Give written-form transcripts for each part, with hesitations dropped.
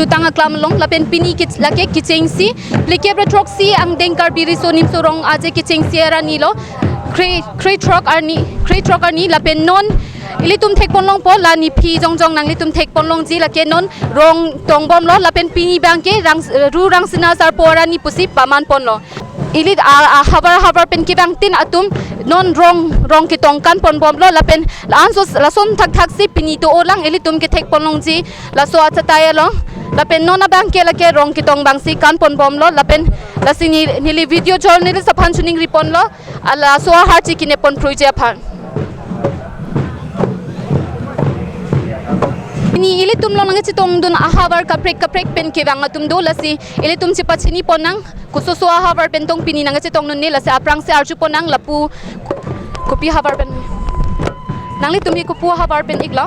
tanga klam long lapen pini kit lake kitching si plike bra truck si ang dengkar biri so nim so rong aje kitching si era ni lo crate truck arni lapen non ilitum thek ponlong po la ni phi jong jong nang litum thek ponlong ji lake non rong tong bom lo lapen pini bangke rang sina sar pora ni pusi paman pon lo ilit habar pen ki bang tin atum non rong ki tong kan pon bom lo lapen la son thak si pini to olang ilitum ki thek ponlong ji la so ataya lo lapen non abang ke lake rong ki tong bang si kan pon bom lo lapen la sini nili video journalist saphan chuning ripon lo ala so har chi kine pon proje phan ini ili tum lo nang chitong dun ahabar kaprek pen ke bang tum do lasi ili tum chi pachini ponang kuso so ahabar pen tong pini nang chitong nun ne lasi aprang se arju ponang lapu kopi habar pen nang li tum ki kopu habar pen iglo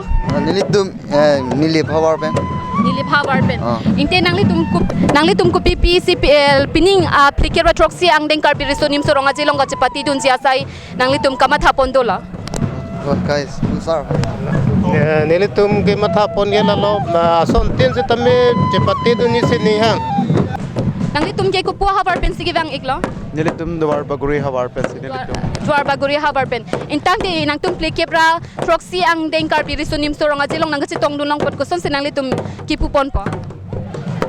nili habar pen inte nang li tum kopi PCPL pining aplikera troxy ang deng karbi resonim so ronga jelong ga chipati dun sia sai nang li tum kama thapon do la guys sir nilitum ke matha pon ge lalo son tin se tame chepati duni se ni hang nang litum ke ko po habar pen sige bang iglo nilitum dwar baguri habar pen nilitum dwar baguri habar pen intang te nang tum play kebra proxy ang deng kar biri sunim sorong ajilong nang chi tong dunong pot ko son se nang litum ki pu pon pa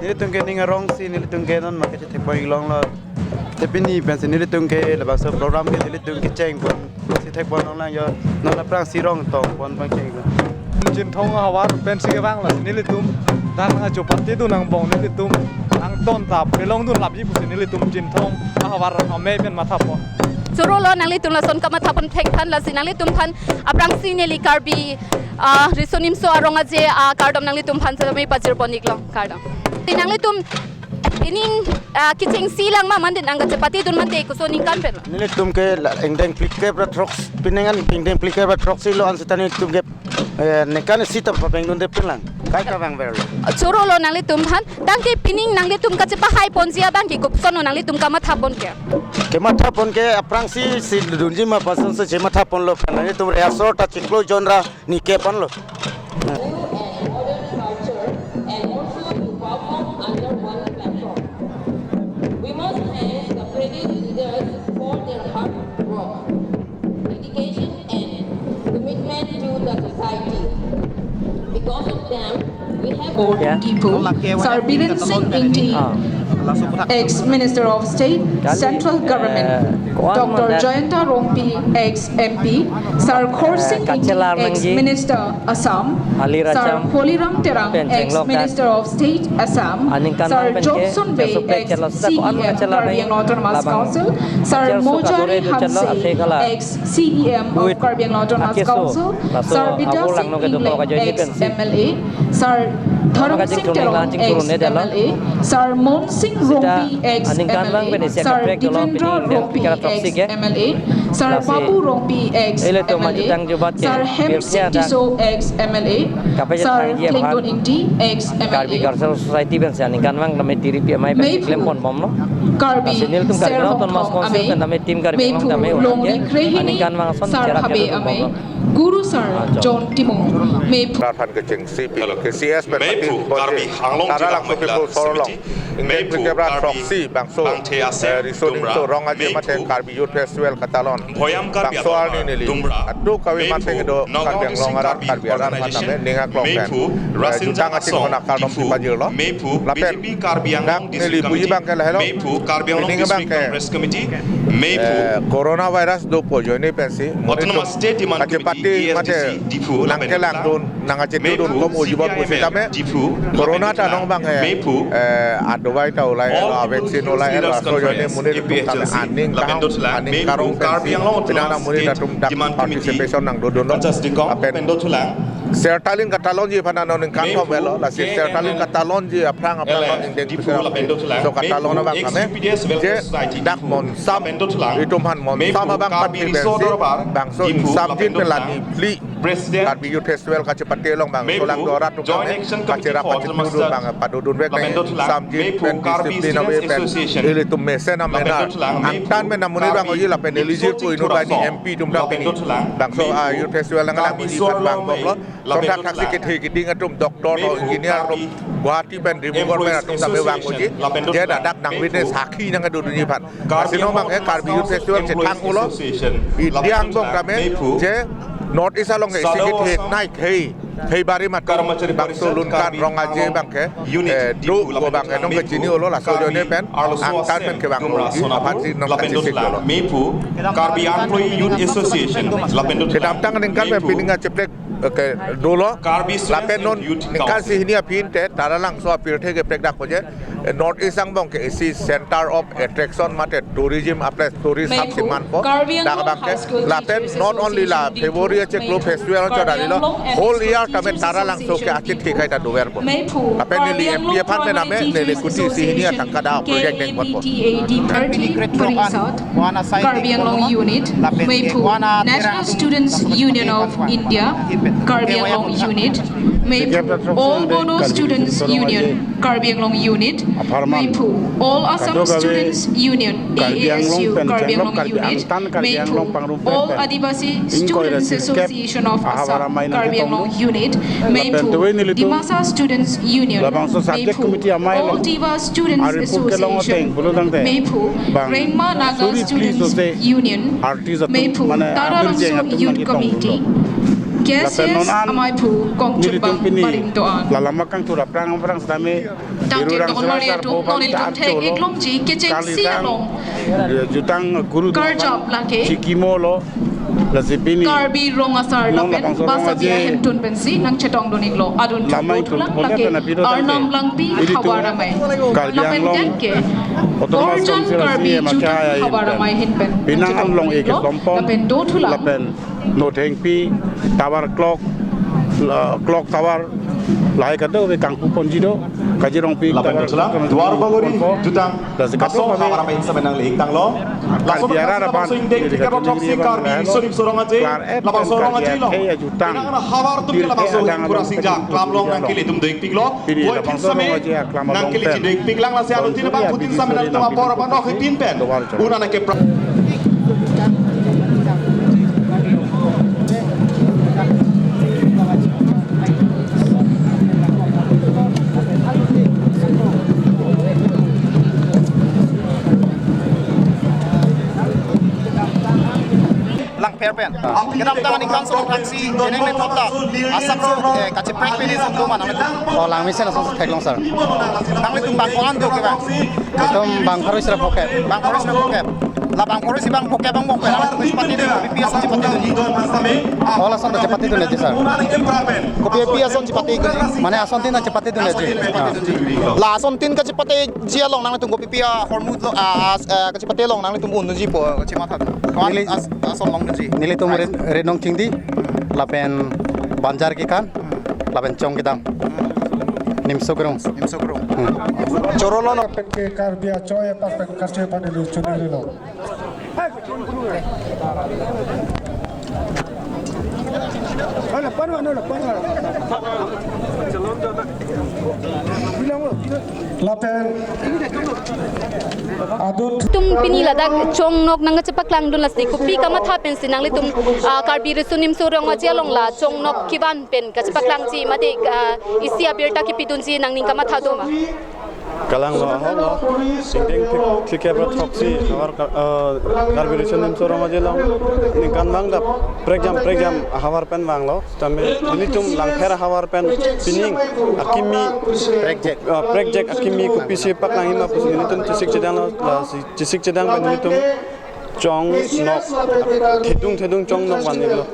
nilitum ke ninga rong si nilitum ke non ma ke te poi long lo te pini pen se nilitum ke la ba so program ke nilitum ke cheng pon si thek pon long lang yo non la prang si rong tong pon pang cheng jin thong hawar pen sige bang la nilitum dan nga chopati du nang bong nilitum ang ton tap pelong du labi bu nilitum jin thong hawar ha me pen matha po suro lo nang litum la son kama thapon thek phan la sinang litum phan aprang si neli karbi resonim so arong aje kardom nang litum phan sa me pachir pon iglo kardom nang litum ining kitching silang ma mandin ang chapati dun man te ko so ning kan pen nilitum ke engdeng plike bra trox pinengan engdeng plike bra trox si lo an setani tum ke nekan sita pa bengun de pilang kai ka bang ver choro lo nang litum phan dang ke pining nang litum ka chepa hai pon sia bang ki kup sono nang litum ka ma thapon ke ma thapon ke aprang si dunji ma pasan se che ma thapon lo phan ni tum re sort ta chiklo genre ni ke pan lo Because of them, we have people. Sir Biren Singh Inti, ex-Minister of State, Central Government, Dr. Jayanta Rompi, ex-MP, Sir Khor Singh Inti, ex-Minister Assam, Sir Holiram Terang, ex-Minister of State Assam, Sir Johnson Bay, ex-CEM Caribbean Autonomous Council, Sir Mojari Hamse, ex-CEM of Caribbean Autonomous Council, Sir Bidar Singh Ingle, ex-MLA, Sir Dharam Singh Terong, ex-MLA, Sir Mon Singh Rompi, ex-MLA, Sir Devendra Rompi, ex-MLA, Sir Babu Rompi, ex-MLA, Sir Hem Singh Tiso, ex-MLA, Sir Clinton Inti, ex-MLA. Society ben sianing kanwang kami diri pi mai ben klem pon bom no Karbi sinil tum kar no ton mas konsil kan kami tim kar bang kami aning kanwang son cara kami Guru Sir John Timong may Phan ke cheng CP ke CS pen karbi hanglong jila mahila semiti mepu karbi proxy bangso resoning so rong aje mate karbi youth festival katalon boyam karbi soal ni nili adu kawi mate do kan bang long aran karbi aran matame ninga klong pen jutang ating kona kaldom pibajil lo lapen karbi yang nili buji bang ke lehelo ninga bang ke coronavirus do po joini pensi autonomous state pati mate nangke lang don nangache don kom ujibot pusi tame corona ta nong bang he adwai ta ulai la vaccine ulai la so joini muni tum tale aning karong karbi yang long pinana muni tum dak participation nang do don apen sertalin katalon ji phana non kan thom velo la sertalin katalon ji aprang indeng so katalon bang kame je dak mon sam itum han mon sam bang participation bang so sam jin pelani pli President Karbi Youth Festival kaci pati long bang solang dorat tung kami kaci rapat itu bang padudun wek nih samjin pen disiplin awe pen ili tum mesen amena angtan men namuni bang oji la pen eligible ku inu bani MP tum dah peni bang so Youth Festival lang ini pat bang boklo sontak taksi kiting atum doktor atau engineer atum Guwahati pen removal pen atum sampai bang oji dia dadak nang witness haki nang adu dunia pat kasino bang Karbi Youth Festival cetang ulo Indiang bong kami je North East along executive naik hei bari mat bang sulun kan rong aje bang ke du go bang ke nong ke chini ulo la so jone pen angkan pen ke bang uji apati nong ke sik ulo Mepu Karbi Employee Youth Association lapendot kedam tang ningkan pen pininga ceplek ke dolo lapen non ningkan si hinia pin te taralang so apir the ke prek dak je North East ang bong ke isi center of attraction mate tourism apres tourist hub siman po dak bang ke lapen not only la February che club festival cho dalilo whole year kami taralang so ke akit ke kai ta dover po lapen ni MP pan me name ne kuti si hinia tangkada project deng pot po Karbi Anglong Unit, Mepu, National Students Union of India, Karbi Anglong Unit, Mepu, All Bodo Students Union, Karbi Anglong Unit, Mepu, All Assam Students Union, AASU, Karbi Anglong Unit, Mepu, All Adivasi Students Association of Assam, Karbi Anglong Unit, Mepu, Dimasa Students Union, Mepu, All Diva Students Association, Mepu, Rengma Naga Students Union, Mepu, Taralangso Youth Committee. Keses Amaipu Kongchubang Parintoan. Lalamakang turap perang sedame Tangkit on Mariatu, Nonitum Tek Iklongji, Kitchen Sialong, jutang guru Karjab Lake, Chikimolo lazipini Karbi Rongasar Lapen, Basabia Hemtun Bensi, Nang Chetong Doniglo, Adun Chutulang Lake, Arnam Langpi, Hawaramay, Lapen Denke, Orjan Karbi Jutang Hawaramay Hinpen, Pinang Long Eke Lompong, Lapen Dotula, Lapen No Tengpi, Tower Clock Tower, Lai Kado, Kangku Ponjido, Kajirong Pi, Duar Bagori Jutang Kasong Hawaramay sa menang liig tang lo Laso Biara Labang Suindek Tikaro Troksi Karbi Sonim Sorong Aje Labang Sorong Aje lo Pinang na hawar tum kila Labang Sorong Kurasing Jak Klamlong nang kili tum deik piglo Boy tin same nang kili ci deik piglang la sialo tin bang putin same nang tama pora pano hitin pen Una na ke Perpen. Kenapa tangan ikan solo taksi jeneng le topta asap so kace prek peni so do mana Oh, lang misen asal teklong sir. nang le tumbang koan do ke bang Itu bang harus sira poket. bang koris na poke la bang koris bang poke bang mong pera tu sepati de pipi asan sepati de Oh, langsung tu cepat itu nanti sir. kopi pipi asan sepati ke Mana ason tin cepat itu nanti. la asan tin ka sepati jia long nang le tung kopi pia hormut lo ka sepati long nang le tung un ji po ka mata koan asan long ji Nilai tu renong tinggi, lapen banjar kikan, lapen cong kita. Nimsogrong. chorolo ke karbia choy pa kaste pa de chunile lo ala panwa lapen adut tum pinila dak chong nok nang chepak lang dun lasti kupi kama tha pen sinang le tum Karbi resunim surong aja long la chong nok kiban pen ka chepak lang ji mate isi abirta ki pidun ji nang ning kama tha do ma Kalang lo holo singdeng klikebra troksi hawar Karbi resunim surong aja long ningkan bang da pregjam hawar pen bang lo tame ini tum lang phera hawar pen pining akimi project akimi kupi sepak lang ima pusi ini tum cisik cedang pen ini tum chong nok thedung chong nok wan ni lo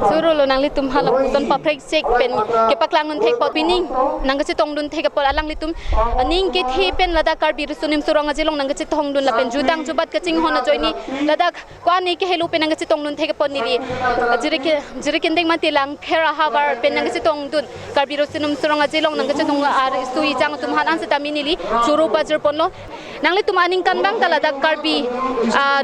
suru lo nang litum halak puton pa project pen ke paklang nun thek pa pining nang ga tong dun thek pa alang litum ning ke the pen lada Karbi resunim surong aja long nang ga tong dun la pen jutang jubat ka ching hona joini lada kwa ni ke helu pen nang ga tong dun thek pa ni li jire ken deng mati lang phera hawar pen nang ga tong dun Karbi resunim surong aja long nang ga tong ar sui jang tum han an se tamini li suru pa jer pon lo nangli tum aning kan bang tala dak karbi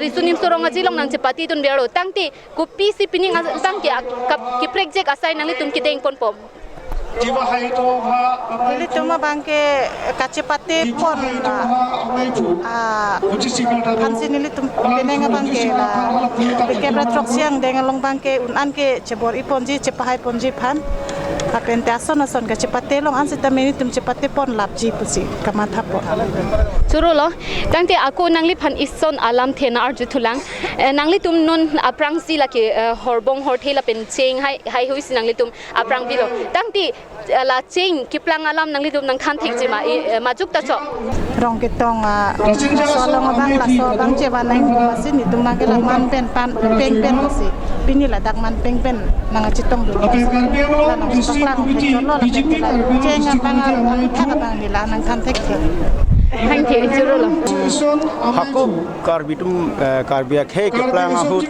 risunim sorong aji long nang cepati tun bero tangti kupi si pining tang ki project asai nangli tum kideng pon pom Ili tuma bangke kacepate pon hansi nili tum penenga bangke la kebra trok siang dengan long bangke unan ke cebor iponji cepahai ponji pan kapente ason kacepate long hansi tameni tum cepate pon lapji pusi kamata pon Surulo, tangti aku nangli pan ison alam thena arju thulang nangli tum non aprang si laki horbong horthela pen cheng hai hui si nangli tum aprang bilo tangti la cheng kiplang alam nangli tum nang than thik jima majuk ta cho rong kitong solong bang la so bang cewa nang masi ni tum nang la man pen pan peng pen si pini la dak man peng pen nang citong dulu la nang soklang cholo la pen cheng bang thak bang ni la nang than thik Thank you, Surulo. Hakku karbitum karbia ke keplang ahut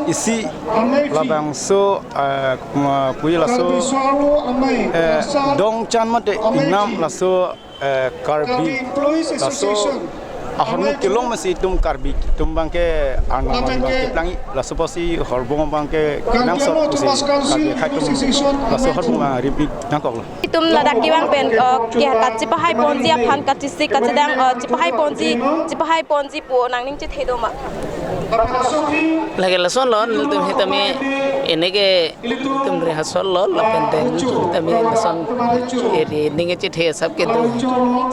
isi labang so puyi laso dong chan mate inam laso karbi laso ahormu kilong masih tum karbi tum bangke anam bangke plangi laso posi horbong bangke nang so posi karbi khai tum laso horbong ripi nangkok lah Tum ladak kiwang pen kia kaci pahai ponji aphan kaci si kaci dang cipahai ponji pu nang ning cit hedo ma lagi lason lon tum hitami ini ke tum rehasol lon lapen ten tami lason eri ninge cit he sab ke tum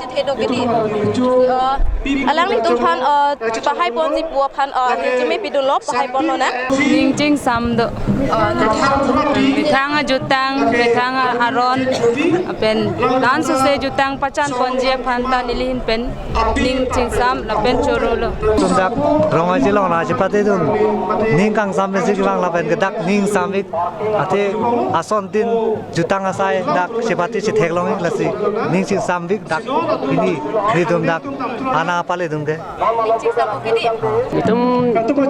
cit hedo gedi alang ning tum phan cipahai ponji pu aphan cime pidun lop pahai pon na ning ching sam do thanga jutang thanga haron pen dan se jutang pacan ponji phanta nilin pen ning ching sam la pen chorolo tundak ronga jilong na chipate dun ning kang sam se ki bang la pen gedak ning samik ate ason tin jutang asai dak chipate chi theklong la si ning ching samik dak ini ni dum dak ana pale dum ke ning ching sam gedi itum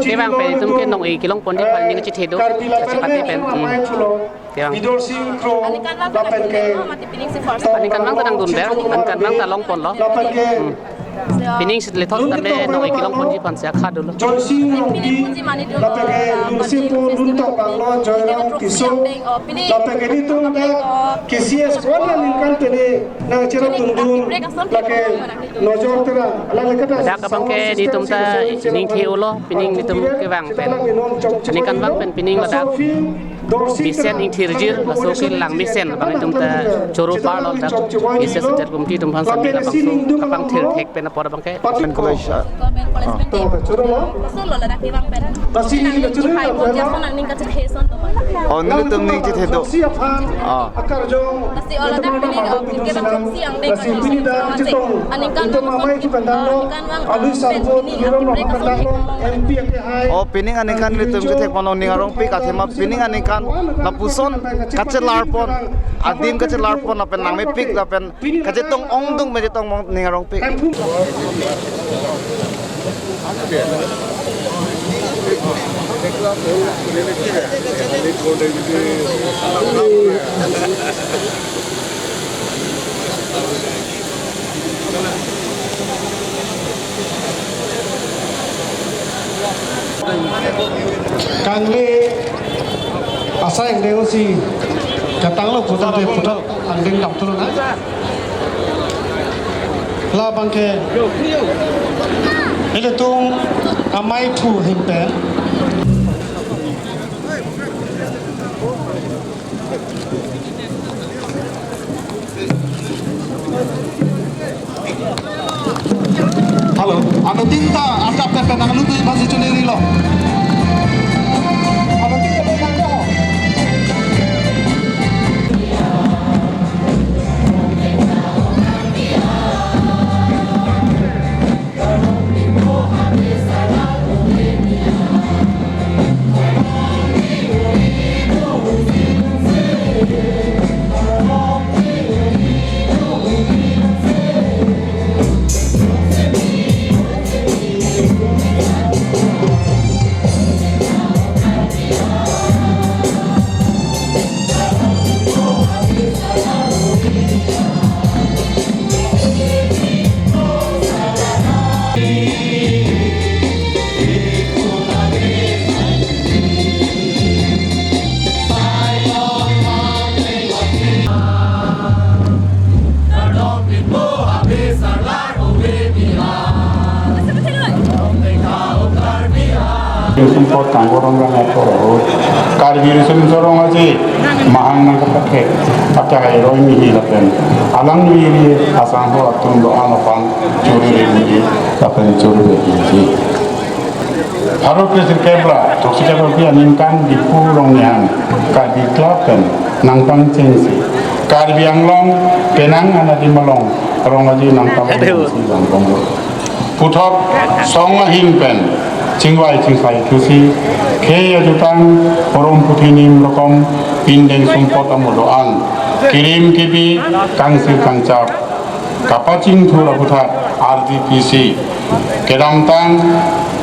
ke bang pe itum ke nong e kilong pon di pal ning chi thedo chipate pen Tiang. Ani kan mati pining si first. Ani kan mang tadang dun ber, ani kan mang talong pon lo. Pining sit le thot tambe no ikilong pon ji pan sia kha dulu. Pining pon ji mani dulu. Musim pun untuk banglo joyang kisong. Dapat ini tu KCS kuala lingkan tene nang cerap tundun lake nojor terang. Ada kapang ke di tum ta ning thiu lo, pining di tum ke bang pen. Ani kan bang pen pining ladak. Misen ing thirjir laso ke lang misen bang tum ta choro par lo dak. Ise senjat kumti tum phan sambil bang so kapang thir thek pen apor bang ke. Pen college. So lo ladak bang pen. Pasti ning hai pon ja son ning ka che son to. Oh, nili tum ning chi thedo. Akar jong. Pasti olah dak pining ke bang proxy ang dek ka ani kan mamai ki pandalo. Alu sampo durong lo pandalo. MP ke hai. Oh, pining ani kan nili tum ke thek panong ning arong pi ka thema pining ani kan lapuson kache larpon adim kache larpon apen nangme pik apen kache tong ong dung me tong mong ning arong pik Kangle asa yang deo si katang lo putar de putar andeng dam tu na la bangke ele tung amai thu himpen halo ano tinta ata pepe nang lutu basi chuneri lo Sumpot kanggo orang ekor. Karbi resun sorong aja mahang nang kepake. Apa kaya roh ini lapen. Alang ini asang ho atun doa napan curi ini lapen curi ini. Harus kesir kebra. Toksi kebra pia ningkan di purong yang karbi klapen nang pang cengsi. Karbi ang long penang anak di melong. Orang aja nang pang cengsi bang bang. Putok song himpen. Cingwai cingsai kusi kaya jutang orang putinim lokom pindeng sumpot amudoan kirim kibi kangsir kangcap kapacing thura putat RDPC kedamtang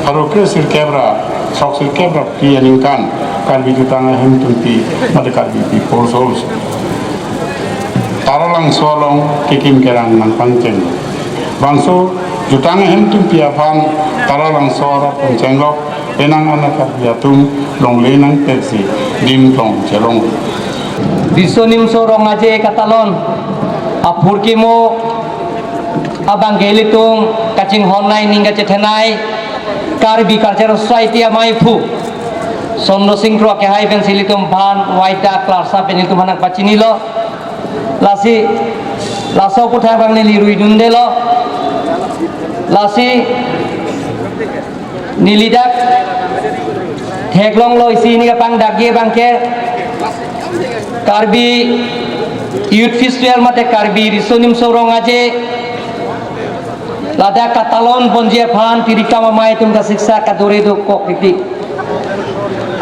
haru kesir kebra soksir kebra pianingkan kalbi jutang ahim tunti made kalbi pi porsos taralang solong kikim kerang nang pangceng bangso jutang hem tum piafan taralang sora pencenggok enang anak biatum long lenang persi dim long celong Risonim sorong aje katalon apur kimo abang gelitung kacing honai ningga cetenai karbi culture society amai pu sondo singkro ke hai ben silitum ban waita klasa penitum hanak pacinilo lasi laso putai bang nili ruidundelo lasi nilidak theglong lo isi ni kapang dagye bangke karbi youth festival mate karbi risonim sorong aje lada katalon bonje phan tirika mamai tum ka siksa ka dore do kok kritik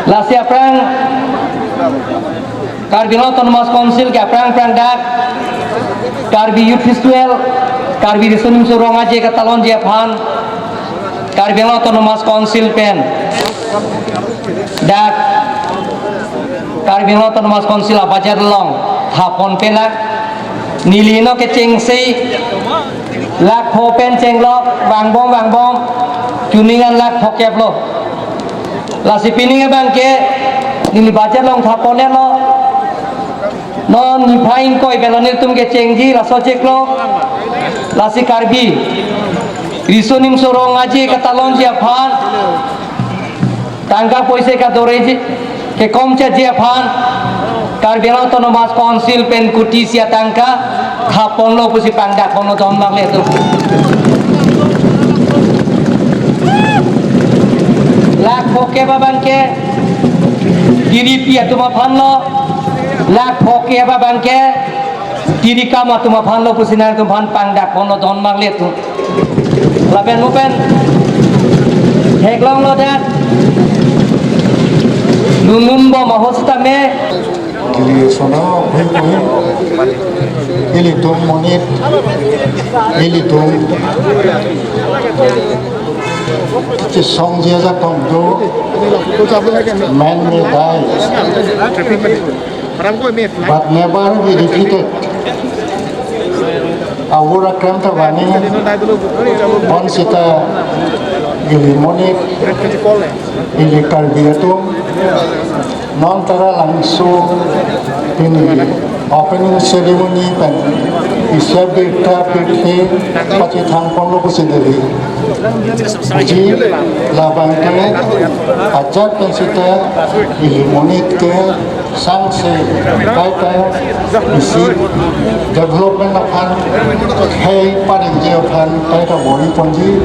lasi aprang karbi autonomous council ke aprang dak karbi youth festival karbi risonim sorong aje katalon je phan karbi autonomous council pen dak karbi autonomous council abajar long thapon penak nilino ke cengsi lak hopen cenglok wangbom cuningan lak hokep lo lasi pininga bangke nili bajar long thapone lo non nipain koi belonil tum ke cengji raso ceklo lasi karbi risonim sorong aji katalon jia phan tangga poise ka doreji ke komcha jia phan karbi autonomous council pen kuti sia tangka thapon lo pusi pangdak kono domlang le tu lak poke babangke diri pia tuma phan lo lak poke babangke diri kama tuma phan lo pusinan tu phan pangdak kono domlang le tu laben mupen heglong lo dat numumbo mahostame Kili sono ili tum monit ili tum ci song jia za tong do man may die but never be defeated awura kram ta wani on sita ili monit ili kalbiatum non tara langsung ini opening ceremony pen isabita pete paci thangpon lo sendiri ji labangke ajak pensita ini monit ke sanse kai isi development akan hey paling jauhan kai ta bori ponji